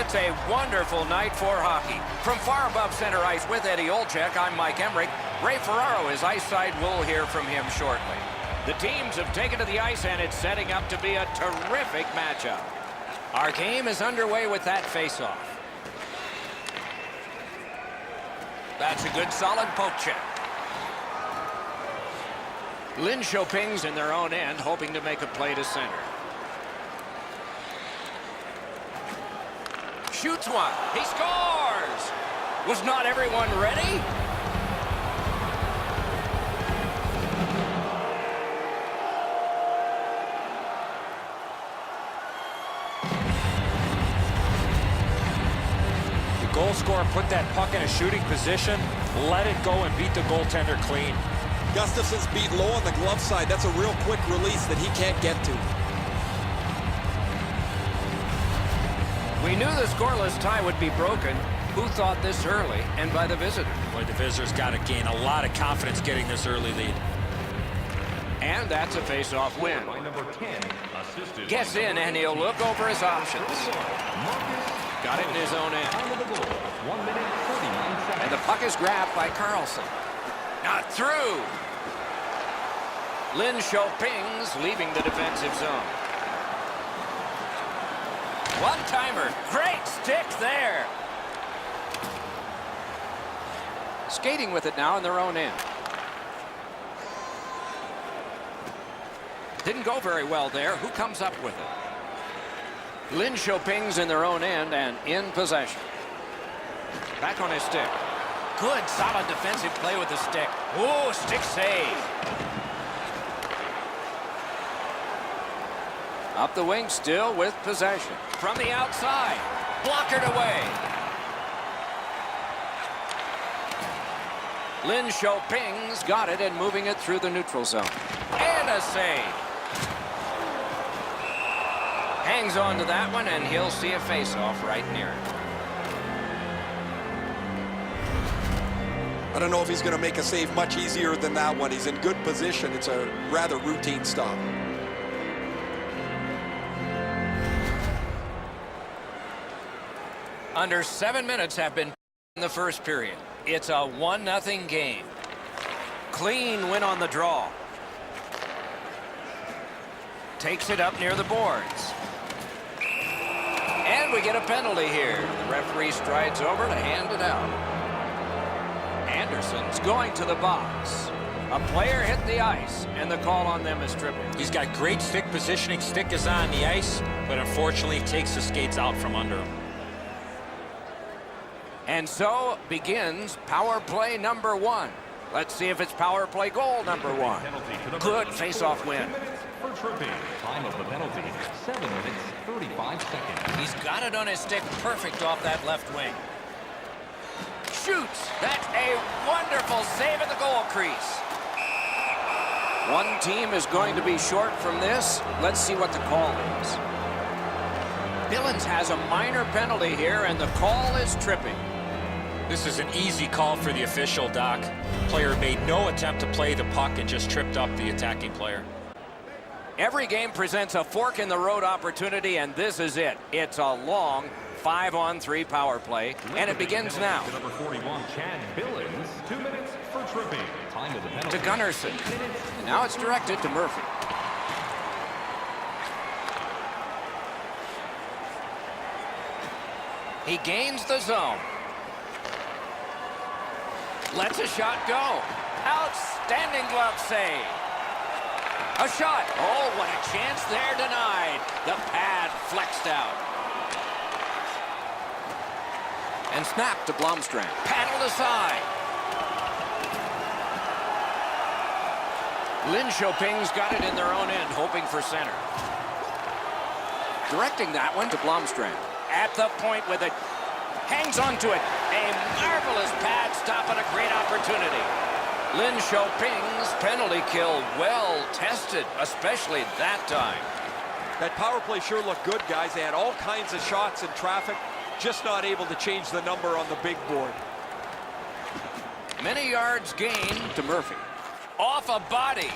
It's a wonderful night for hockey. From far above center ice with Eddie Olczyk, I'm Mike Emmerich. Ray Ferraro is ice side. We'll hear from him shortly. The teams have taken to the ice, and it's setting up to be a terrific matchup. Our game is underway with that faceoff. That's a good solid poke check. Lynn Chopin's in their own end, hoping to make a play to center. Shoots one. He scores! Was not everyone ready? The goal scorer put that puck in a shooting position, let it go and beat the goaltender clean. Gustafson's beat low on the glove side. That's a real quick release that he can't get to. We knew the scoreless tie would be broken. Who thought this early? And by the visitor. Boy, the visitors got to gain a lot of confidence getting this early lead. And that's a face-off win. Gets in, and he'll look over his options. Got it in his own end. And the puck is grabbed by Carlson. Not through. Lynn Chopin's leaving the defensive zone. One-timer. Great stick there. Skating with it now in their own end. Didn't go very well there. Who comes up with it? Lynn Chopin's in their own end and in possession. Back on his stick. Good, solid defensive play with the stick. Oh, stick save. Up the wing still with possession. From the outside. Blockered away. Lynn Chopin's got it and moving it through the neutral zone. And a save. Hangs on to that one, and he'll see a face-off right near it. I don't know if he's going to make a save much easier than that one. He's in good position. It's a rather routine stop. Under 7 minutes have been in the first period. It's a 1-0 game. Clean win on the draw. Takes it up near the boards. And we get a penalty here. The referee strides over to hand it out. Anderson's going to the box. A player hit the ice, and the call on them is tripping. He's got great stick positioning. Stick is on the ice, but unfortunately takes the skates out from under him. And so begins power play number 1. Let's see if it's power play goal number 1. Good face-off win. For tripping. Time of the penalty, 7 minutes, 35 seconds. He's got it on his stick, perfect off that left wing. Shoots. That's a wonderful save at the goal crease. One team is going to be short from this. Let's see what the call is. Billings has a minor penalty here, and the call is tripping. This is an easy call for the official, Doc. Player made no attempt to play the puck and just tripped up the attacking player. Every game presents a fork-in-the-road opportunity, and this is it. It's a long 5-on-3 power play, and it begins now. Number 41, Chad Billings, 2 minutes for tripping. Time of the penalty. To Gunnarsson. And now it's directed to Murphy. He gains the zone. Lets a shot go. Outstanding glove save. A shot. Oh, what a chance there denied. The pad flexed out. And snapped to Blomstrand. Paddled aside. Lynn Chopin's got it in their own end, hoping for center. Directing that one to Blomstrand. At the point with it. Hangs on to it. A marvelous pad stop and a great opportunity. Lynn Chopin's penalty kill well tested, especially that time. That power play sure looked good, guys. They had all kinds of shots in traffic, just not able to change the number on the big board. Many yards gained to Murphy. Off a body.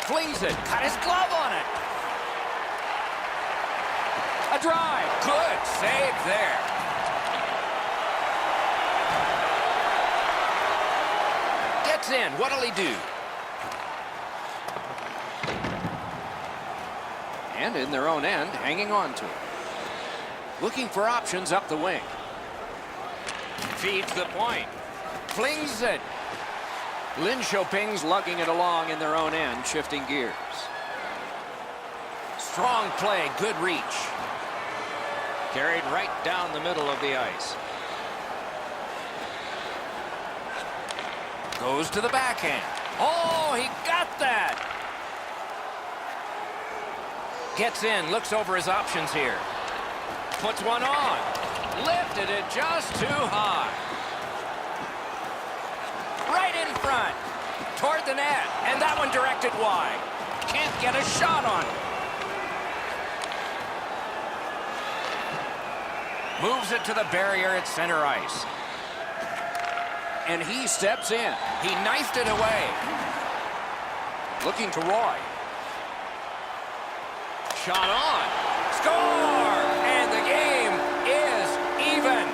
Flings it. Cut his glove on it. A drive. Good save there. Gets in. What'll he do? And in their own end, hanging on to it. Looking for options up the wing. Feeds the point. Flings it. Lin Shoping's lugging it along in their own end, shifting gears. Strong play, good reach. Carried right down the middle of the ice. Goes to the backhand. Oh, he got that! Gets in, looks over his options here. Puts one on. Lifted it just too high. Right in front. Toward the net. And that one directed wide. Can't get a shot on it. Moves it to the barrier at center ice. And he steps in. He knifed it away. Looking to Roy. Shot on. Score! And the game is even.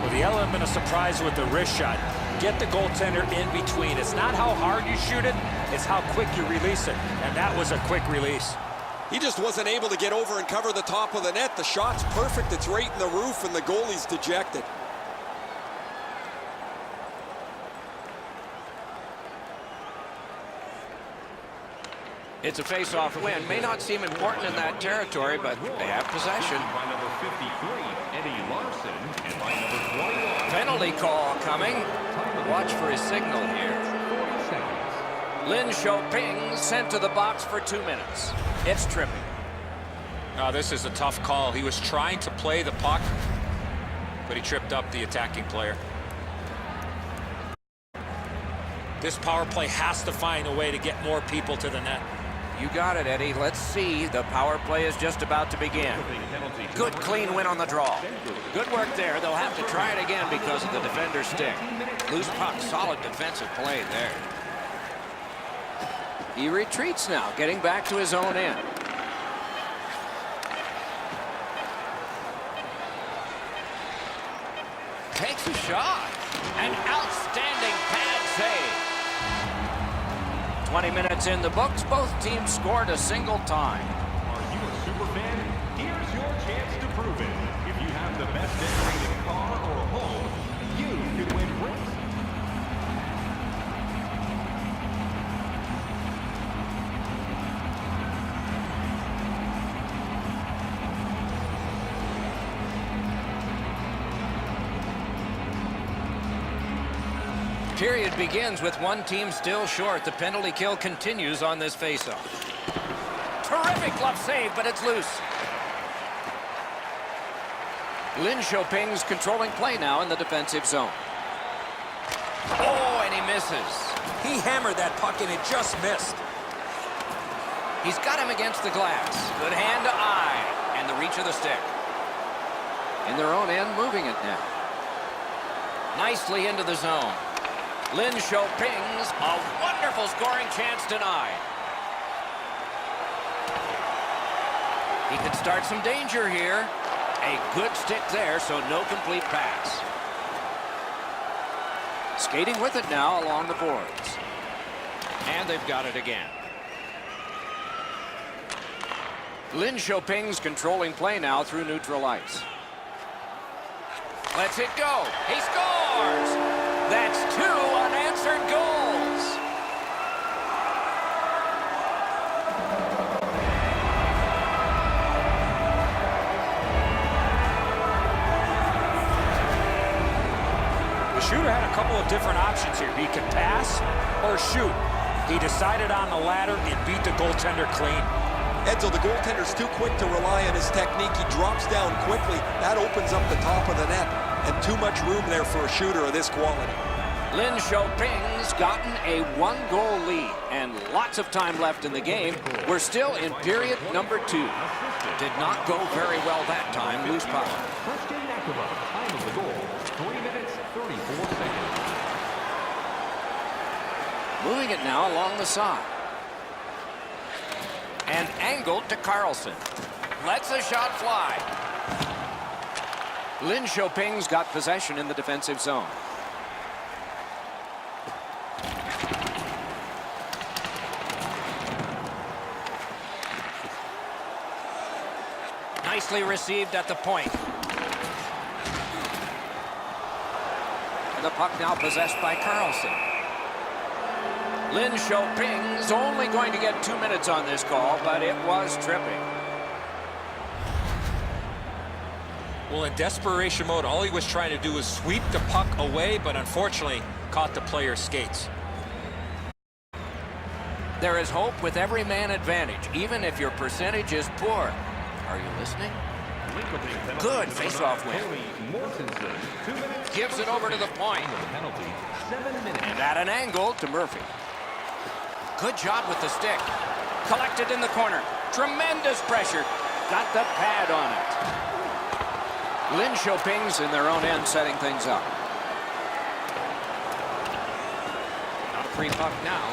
Well, the element of surprise with the wrist shot. Get the goaltender in between. It's not how hard you shoot it, it's how quick you release it. And that was a quick release. He just wasn't able to get over and cover the top of the net. The shot's perfect. It's right in the roof, and the goalie's dejected. It's a face-off win. May not seem important in that territory, but they have possession. By number 53, Eddie Larson, and by number 21. Penalty call coming. Watch for his signal here. 40 seconds. Lin Shoping sent to the box for 2 minutes. It's tripping. Oh, this is a tough call. He was trying to play the puck, but he tripped up the attacking player. This power play has to find a way to get more people to the net. You got it, Eddie. Let's see. The power play is just about to begin. Good, clean win on the draw. Good work there. They'll have to try it again because of the defender's stick. Loose puck, solid defensive play there. He retreats now, getting back to his own end. Takes a shot. An outstanding pad save. 20 minutes in the books. Both teams scored a single time. Are you a super fan? Here's your chance to prove it. If you have the best decorated car or home, you can win bricks. Period begins with one team still short. The penalty kill continues on this faceoff. Terrific glove save, but it's loose. Lin Shoping's controlling play now in the defensive zone. Oh, and he misses. He hammered that puck and it just missed. He's got him against the glass. Good hand to eye, and the reach of the stick. In their own end, moving it now. Nicely into the zone. Lin Shoping's a wonderful scoring chance denied. He could start some danger here. A good stick there, so no complete pass. Skating with it now along the boards. And they've got it again. Lin Shoping's controlling play now through neutral ice. Lets it go. He scores! That's 2 unanswered goals. The shooter had a couple of different options here. He could pass or shoot. He decided on the latter and beat the goaltender clean. Edzo, the goaltender's too quick to rely on his technique. He drops down quickly. That opens up the top of the net. And too much room there for a shooter of this quality. Lin Shoping's gotten a 1-goal lead and lots of time left in the game. We're still in period number 2. Did not go very well that time. Loose puck. talk about time of the goal, 3 minutes, 34 seconds. Moving it now along the side. And angled to Carlson. Lets the shot fly. Lin Xiaoping's got possession in the defensive zone. Nicely received at the point. And the puck now possessed by Carlson. Lin Xiaoping's only going to get 2 minutes on this call, but it was tripping. Well, in desperation mode, all he was trying to do was sweep the puck away, but unfortunately caught the player's skates. There is hope with every man advantage, even if your percentage is poor. Are you listening? Good face-off win. Gives it over to the point. And at an angle to Murphy. Good job with the stick. Collected in the corner. Tremendous pressure. Got the pad on it. Lin Xiaoping's in their own end setting things up. Not a free puck now.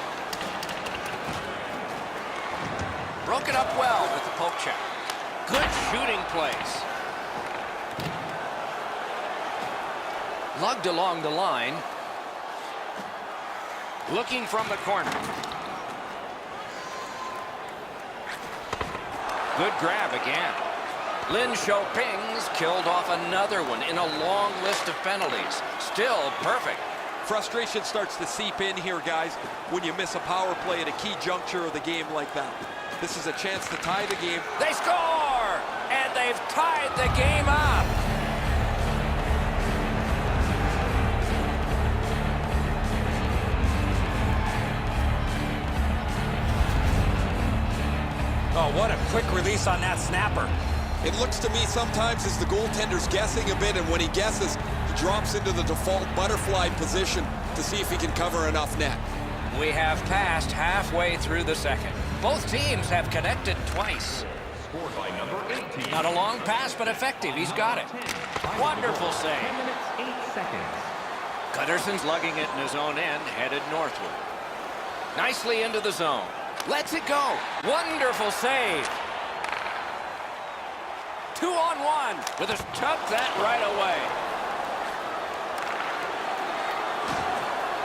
Broke it up well with the poke check. Good shooting place. Lugged along the line. Looking from the corner. Good grab again. Lin Xiaoping's killed off another one in a long list of penalties. Still perfect. Frustration starts to seep in here, guys, when you miss a power play at a key juncture of the game like that. This is a chance to tie the game. They score! And they've tied the game up. Oh, what a quick release on that snapper. It looks to me sometimes as the goaltender's guessing a bit, and when he guesses, he drops into the default butterfly position to see if he can cover enough net. We have passed halfway through the second. Both teams have connected twice. Scored by number 18. Not a long pass, but effective. He's got it. Wonderful save. 10 minutes, 8 seconds. Gutterson's lugging it in his own end, headed northward. Nicely into the zone. Lets it go. Wonderful save. 2-on-1 with a tuck that right away.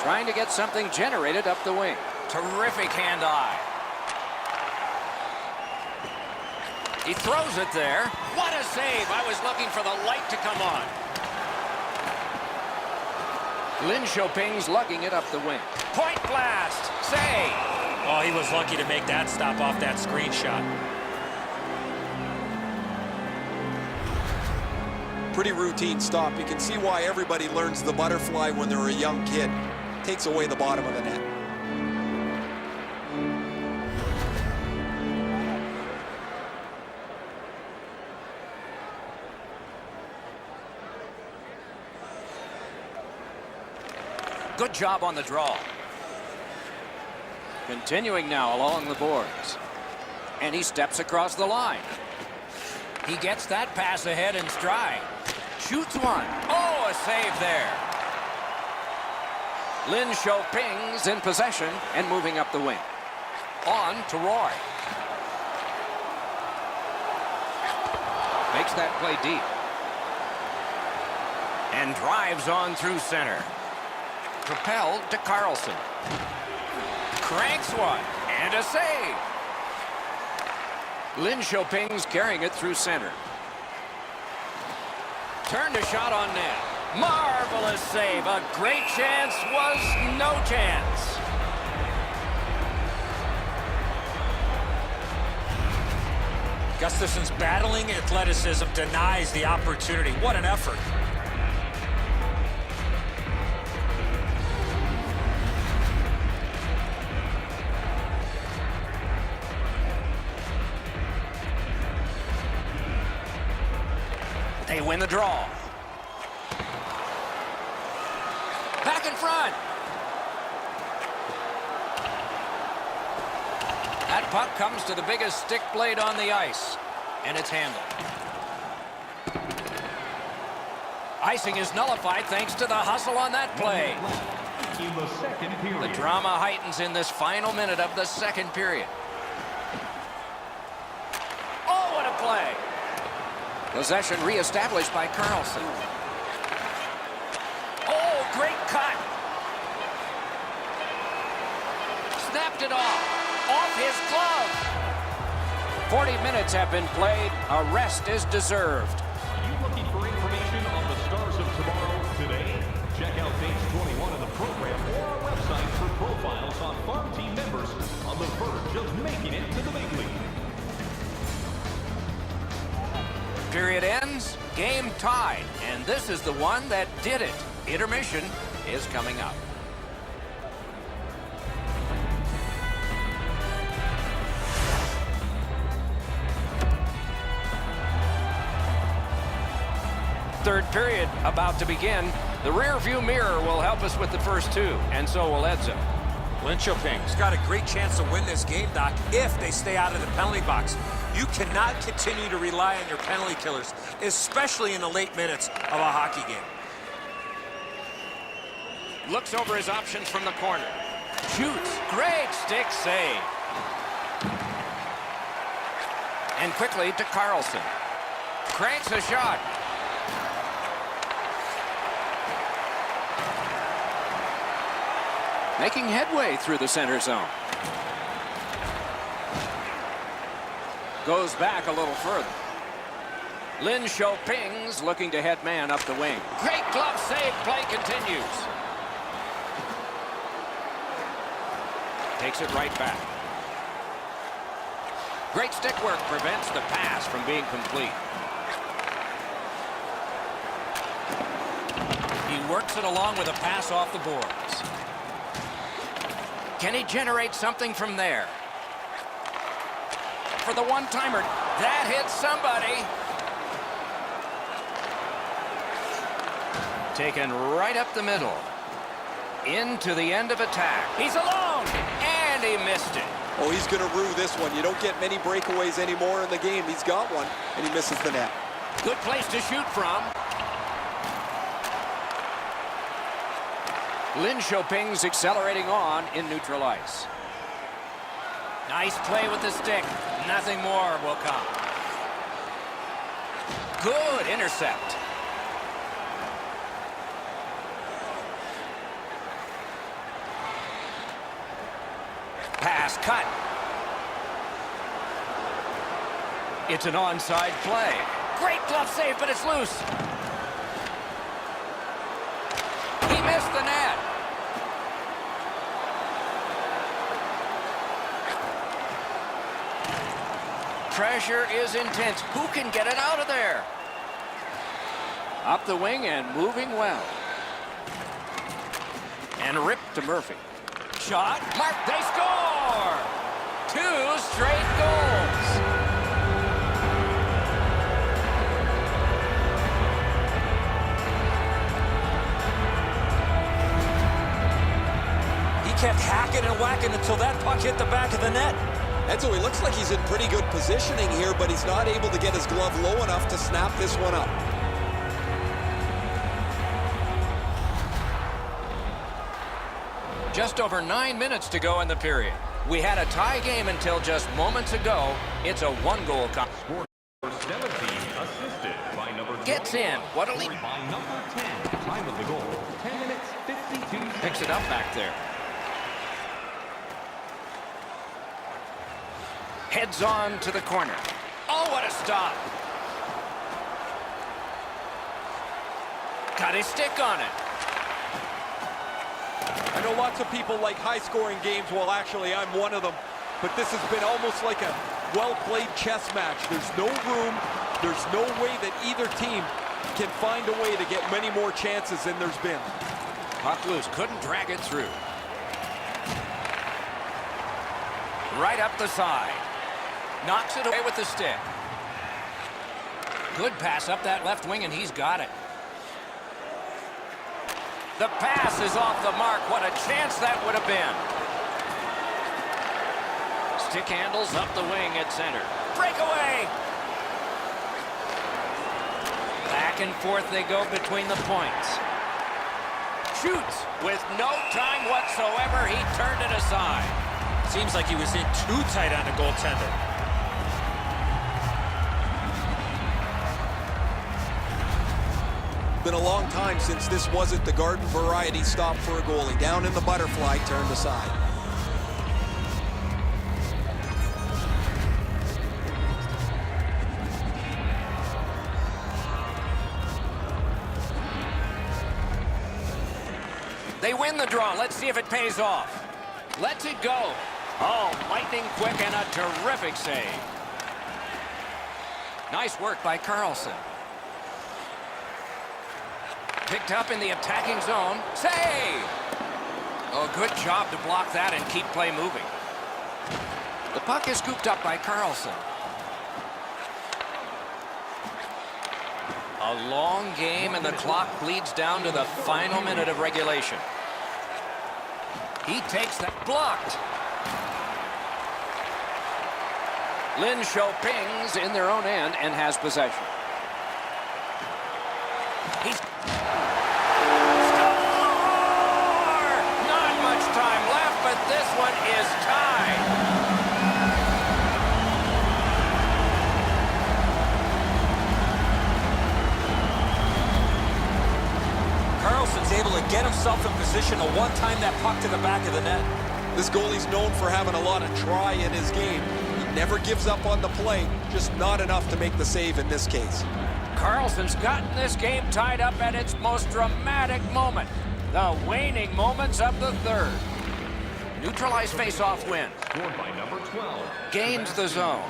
Trying to get something generated up the wing. Terrific hand-eye. He throws it there. What a save. I was looking for the light to come on. Lin Xiaoping's lugging it up the wing. Point blast. Save. Oh, he was lucky to make that stop off that screenshot. Pretty routine stop. You can see why everybody learns the butterfly when they're a young kid. Takes away the bottom of the net. Good job on the draw. Continuing now along the boards. And he steps across the line. He gets that pass ahead in stride. Shoots one. Oh, a save there. Lin Xiaoping's in possession and moving up the wing. On to Roy. Makes that play deep. And drives on through center. Propelled to Carlson. Cranks one. And a save. Lin Xiaoping's carrying it through center. Turned a shot on net. Marvelous save. A great chance was no chance. Gustafson's battling athleticism denies the opportunity. What an effort. They win the draw. Back in front. That puck comes to the biggest stick blade on the ice, and it's handled. Icing is nullified thanks to the hustle on that play. In the second period. The drama heightens in this final minute of the second period. Oh, what a play! Possession reestablished by Carlson. Oh, great cut! Snapped it off his glove. 40 minutes have been played. A rest is deserved. Are you looking for information on the stars of tomorrow today? Check out page 21 of the program or our website for profiles on farm team members on the verge of making it to the big league. Period ends, game tied, and this is the one that did it. Intermission is coming up. Third period about to begin. The rear view mirror will help us with the first two, and so will Edzo. Linköping's got a great chance to win this game, Doc, if they stay out of the penalty box. You cannot continue to rely on your penalty killers, especially in the late minutes of a hockey game. Looks over his options from the corner. Shoots. Great stick save. And quickly to Carlson. Cranks a shot. Making headway through the center zone. Goes back a little further. Linköping's looking to head man up the wing. Great glove save. Play continues. Takes it right back. Great stick work prevents the pass from being complete. He works it along with a pass off the boards. Can he generate something from there? For the one-timer. That hits somebody. Taken right up the middle. Into the end of attack. He's alone, and he missed it. Oh, he's going to rue this one. You don't get many breakaways anymore in the game. He's got one, and he misses the net. Good place to shoot from. Linköping's accelerating on in neutral ice. Nice play with the stick. Nothing more will come. Good intercept. Pass cut. It's an onside play. Great glove save, but it's loose. He missed the net. Pressure is intense. Who can get it out of there? Up the wing and moving well. And ripped to Murphy. Shot. Mark, they score! 2 straight goals. He kept hacking and whacking until that puck hit the back of the net. And so he looks like he's in pretty good positioning here, but he's not able to get his glove low enough to snap this one up. Just over 9 minutes to go in the period. We had a tie game until just moments ago. It's a 1-goal Score 17, assisted by number 12. Gets in. What a lead. By number 10, time of the goal, 10 minutes, 52 seconds. Picks it up back there. Heads on to the corner. Oh, what a stop. Got his stick on it. I know lots of people like high-scoring games. Well, actually, I'm one of them. But this has been almost like a well-played chess match. There's no room. There's no way that either team can find a way to get many more chances than there's been. Puck loose. Couldn't drag it through. Right up the side. Knocks it away with the stick. Good pass up that left wing, and he's got it. The pass is off the mark. What a chance that would have been. Stick handles up the wing at center. Breakaway. Back and forth they go between the points. Shoots with no time whatsoever. He turned it aside. Seems like he was in too tight on the goaltender. Been a long time since this wasn't the garden variety stop for a goalie. Down in the butterfly, turned aside. They win the draw. Let's see if it pays off. Lets it go. Oh, lightning quick and a terrific save. Nice work by Carlson. Picked up in the attacking zone. Save! Oh, good job to block that and keep play moving. The puck is scooped up by Carlson. A long game, and the clock bleeds down to the final minute of regulation. He takes that. Blocked. Linshow pings in their own end and has possession. He's... Score! Not much time left, but this one is tied. Carlson's able to get himself in position to one-time that puck to the back of the net. This goalie's known for having a lot of try in his game. He never gives up on the play, just not enough to make the save in this case. Carlson's gotten this game tied up at its most dramatic moment. The waning moments of the third. Neutralized face-off win. Scored by number 12. Gains the zone.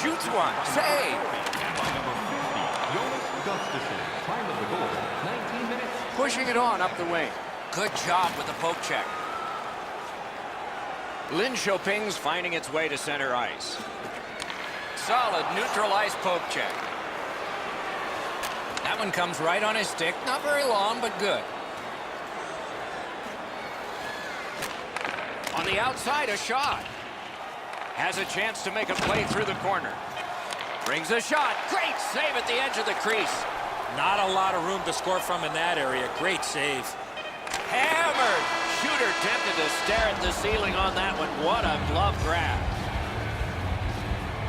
Shoots one. Save. And by number 50, Jonas Gustafsson. Time of the goal, 19 minutes. Pushing it on up the wing. Good job with the poke check. Linshow pings, finding its way to center ice. Solid neutralized poke check. That one comes right on his stick. Not very long, but good. On the outside, a shot. Has a chance to make a play through the corner. Brings a shot. Great save at the edge of the crease. Not a lot of room to score from in that area. Great save. Hammered. Shooter tempted to stare at the ceiling on that one. What a glove grab.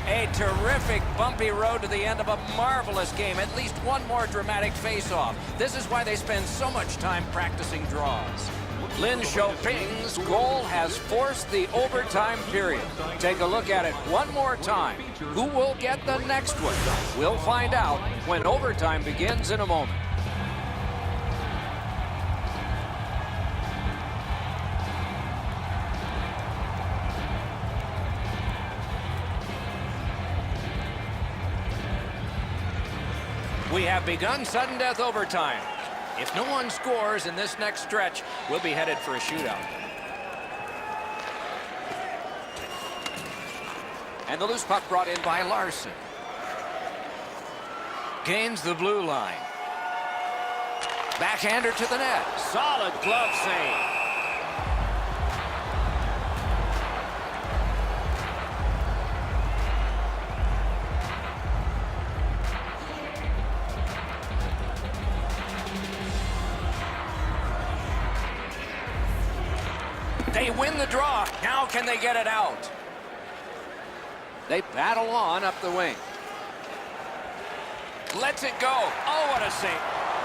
A terrific bumpy road to the end of a marvelous game. At least one more dramatic face-off. This is why they spend so much time practicing draws. Linshow pings. Goal has forced the overtime period. Take a look at it one more time. Who will get the next one? We'll find out when overtime begins in a moment. We have begun sudden death overtime. If no one scores in this next stretch, we'll be headed for a shootout. And the loose puck brought in by Larson. Gains the blue line. Backhander to the net. Solid glove save. They win the draw. Now can they get it out? They battle on up the wing. Lets it go. Oh, what a save.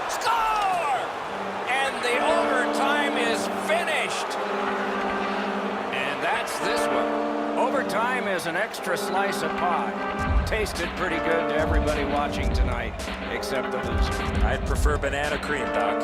Score! And the overtime is finished. And that's this one. Overtime is an extra slice of pie. Tasted pretty good to everybody watching tonight, except the loser. I'd prefer banana cream, Doc.